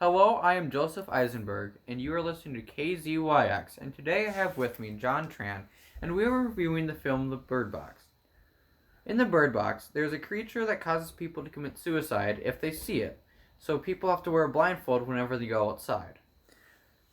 Hello, I am Joseph Eisenberg, and you are listening to KZYX, and today I have with me John Tran, and we are reviewing the film The Bird Box. In The Bird Box, there is a creature that causes people to commit suicide if they see it, so people have to wear a blindfold whenever they go outside.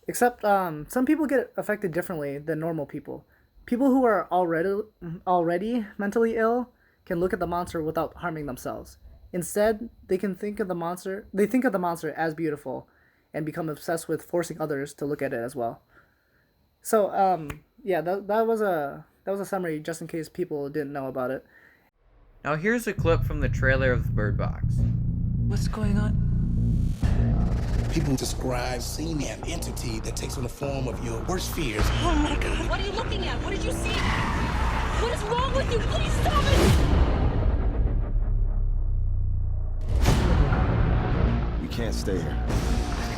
Except some people get affected differently than normal people. People who are already mentally ill can look at the monster without harming themselves. Instead, they can think of the monster. They think of the monster as beautiful, and become obsessed with forcing others to look at it as well. So yeah, that was a summary just in case people didn't know about it. Now here's a clip from the trailer of The Bird Box. What's going on? People describe seeing an entity that takes on the form of your worst fears. Oh my god. What are you looking at? What did you see? What is wrong with you? Please stop it! You can't stay here.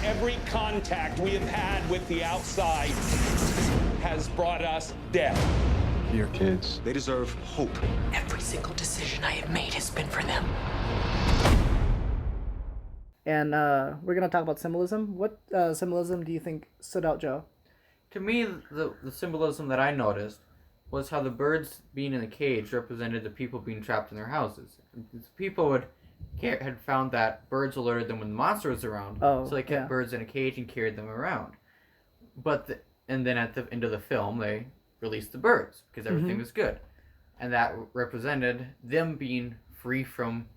Every contact we have had with the outside has brought us death. Your kids, they deserve hope. Every single decision I have made has been for them. And we're gonna talk about symbolism. What symbolism do you think stood out, Joe? To me, the symbolism that I noticed was how the birds being in the cage represented the people being trapped in their houses. The people had found that birds alerted them when the monster was around, so they kept birds in a cage and carried them around. And then at the end of the film, they released the birds because everything was good, and that represented them being free from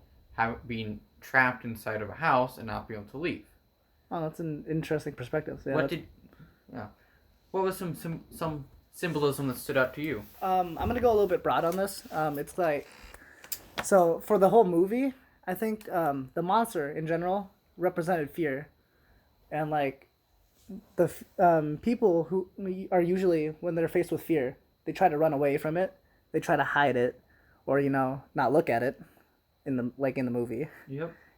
being trapped inside of a house and not being able to leave. Oh, that's an interesting perspective. Yeah, What was some symbolism that stood out to you? I'm gonna go a little bit broad on this. It's like, so for the whole movie, I think the monster in general represented fear, and like the people who are usually, when they're faced with fear, they try to run away from it, they try to hide it, or not look at it, in the movie.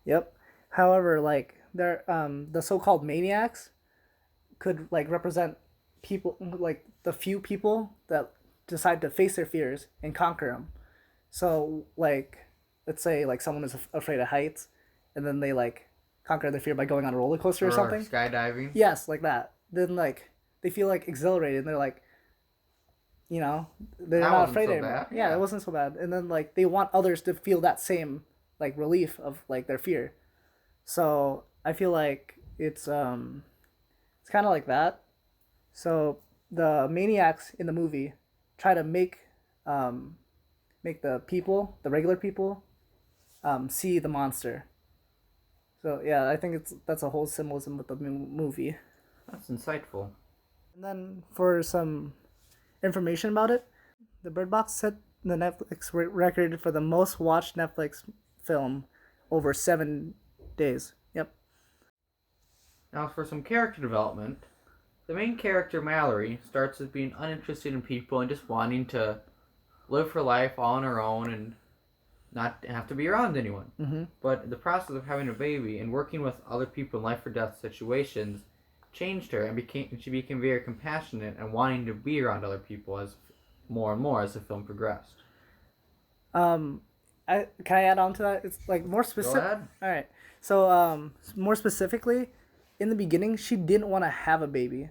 Yep. However, like they're the so-called maniacs could like represent people, like the few people that decide to face their fears and conquer them. So like, let's say like someone is afraid of heights, and then they like conquer their fear by going on a roller coaster or something. Skydiving. Yes, like that. Then like they feel like exhilarated, and they're like, they're That not wasn't afraid so anymore. bad. Yeah, Yeah. it wasn't so bad. And then like they want others to feel that same like relief of like their fear. So I feel like it's kind of like that. So the maniacs in the movie try to make the people, the regular people, see the monster. So yeah, I think that's a whole symbolism with the movie. That's insightful. And then for some information about it, The Bird Box set the Netflix record for the most watched Netflix film over 7 days. Yep. Now for some character development, the main character Mallory starts as being uninterested in people and just wanting to live her life all on her own and not have to be around anyone. Mm-hmm. But the process of having a baby and working with other people in life or death situations changed her, and she became very compassionate and wanting to be around other people as more and more as the film progressed. Can I add on to that? It's like more specific. Go ahead. All right. So more specifically, in the beginning, she didn't want to have a baby,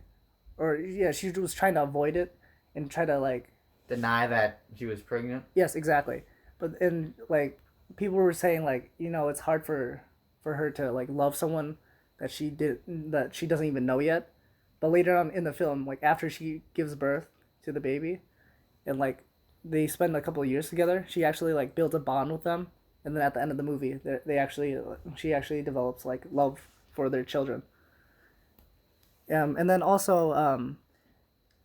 or yeah, she was trying to avoid it and try to like Deny that she was pregnant. Yes, exactly. But and like people were saying like it's hard for her to like love someone that she doesn't even know yet. But later on in the film, like after she gives birth to the baby, and like they spend a couple of years together, she actually like builds a bond with them, and then at the end of the movie, she actually develops like love for their children. And then also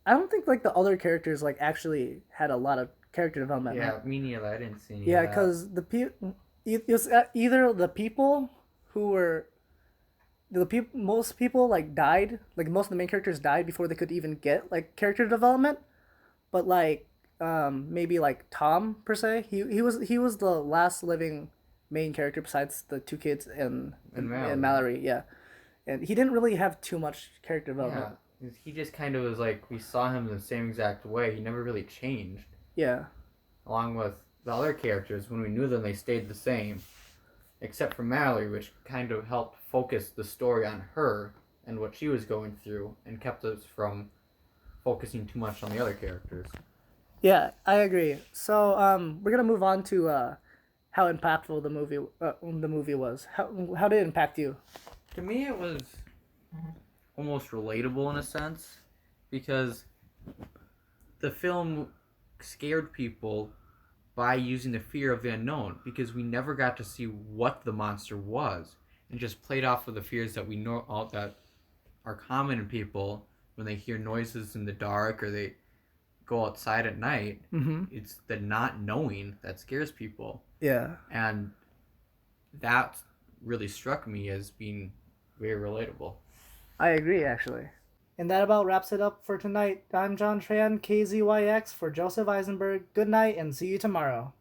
I don't think like the other characters like actually had a lot of character development. Yeah, me neither. I didn't see any Yeah, of that. because it was either the people who were most people like died, like most of the main characters died before they could even get like character development, but like maybe like Tom per se, he was the last living main character besides the two kids and Mallory, yeah, and he didn't really have too much character development. Yeah, he just kind of was like, we saw him the same exact way. He never really changed. Yeah. Along with the other characters, when we knew them, they stayed the same. Except for Mallory, which kind of helped focused the story on her and what she was going through and kept us from focusing too much on the other characters. Yeah, I agree. So we're gonna move on to how impactful the movie was. How did it impact you? To me, it was almost relatable in a sense because the film scared people by using the fear of the unknown because we never got to see what the monster was and just played off of the fears that we know all that are common in people when they hear noises in the dark or they go outside at night. Mm-hmm. It's the not knowing that scares people. Yeah. And that really struck me as being very relatable. I agree, actually. And that about wraps it up for tonight. I'm John Tran, KZYX for Joseph Eisenberg. Good night and see you tomorrow.